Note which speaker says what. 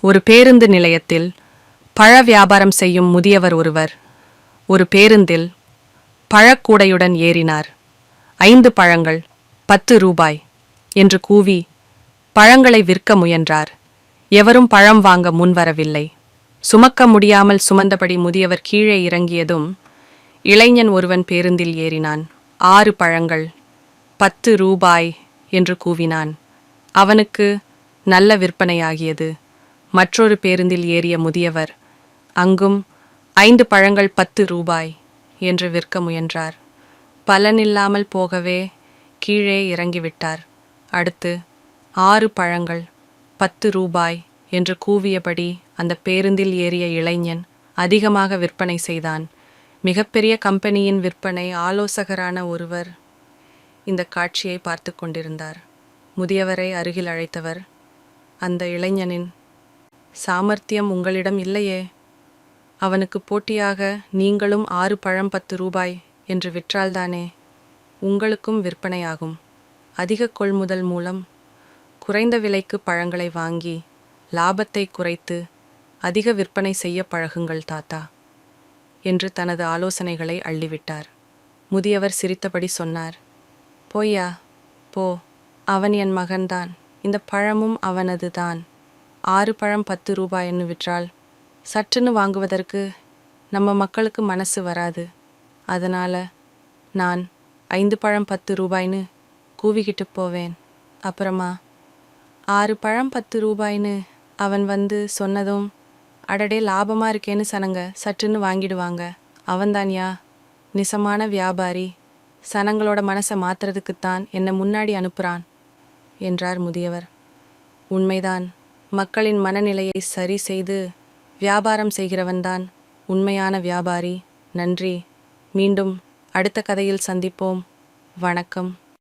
Speaker 1: ஒரு பேருந்து நிலையத்தில் பழ வியாபாரம் செய்யும் முதியவர் ஒருவர் ஒரு பேருந்தில் பழக்கூடையுடன் ஏறினார். 5 பழங்கள் 10 ரூபாய் என்று கூவி பழங்களை விற்க முயன்றார். எவரும் பழம் வாங்க முன்வரவில்லை. சுமக்க முடியாமல் சுமந்தபடி முதியவர் கீழே இறங்கியதும் இளைஞன் ஒருவன் பேருந்தில் ஏறினான். 6 பழங்கள் 10 ரூபாய் என்று கூவினான். அவனுக்கு நல்ல விற்பனையாகியது. மற்றொரு பேருந்தில் ஏறிய முதியவர் அங்கும் 5 பழங்கள் 10 ரூபாய் என்று விற்க முயன்றார். பலனில்லாமல் போகவே கீழே இறங்கிவிட்டார். அடுத்து 6 பழங்கள் 10 ரூபாய் என்று கூவியபடி அந்த பேருந்தில் ஏறிய இளைஞன் அதிகமாக விற்பனை செய்தான். மிகப்பெரிய கம்பெனியின் விற்பனை ஆலோசகரான ஒருவர் இந்த காட்சியை பார்த்து கொண்டிருந்தார். முதியவரை அருகில் அழைத்தவர், அந்த இளைஞனின் சாமர்த்தியம் உங்களிடம் இல்லையே, அவனுக்கு போட்டியாக நீங்களும் 6 பழம் 10 ரூபாய் என்று விற்றால்தானே உங்களுக்கும் விற்பனையாகும். அதிக கொள்முதல் மூலம் குறைந்த விலைக்கு பழங்களை வாங்கி லாபத்தை குறைத்து அதிக விற்பனை செய்ய பழகுங்கள் தாத்தா என்று தனது ஆலோசனைகளை அள்ளிவிட்டார். முதியவர் சிரித்தபடி சொன்னார், போய்யா போ, அவன் என் மகன்தான், இந்த பழமும் அவனது தான். 6 பழம் 10 ரூபாய்ன்னு விற்றால் சற்றுன்னு வாங்குவதற்கு நம்ம மக்களுக்கு மனசு வராது. அதனால் நான் 5 பழம் 10 ரூபாய்ன்னு கூவிக்கிட்டு போவேன். அப்புறமா 6 பழம் 10 ரூபாய்ன்னு அவன் வந்து சொன்னதும் அடடே லாபமாக இருக்கேன்னு சனங்க சற்றுன்னு வாங்கிடுவாங்க. அவன்தான்யா நிசமான வியாபாரி, சனங்களோட மனசை மாத்துறதுக்குத்தான் என்னை முன்னாடி அனுப்புகிறான் என்றார் முதியவர். உண்மைதான், மக்களின் மனநிலையை சரி செய்து வியாபாரம் செய்கிறவன்தான் உண்மையான வியாபாரி. நன்றி. மீண்டும் அடுத்த கதையில் சந்திப்போம். வணக்கம்.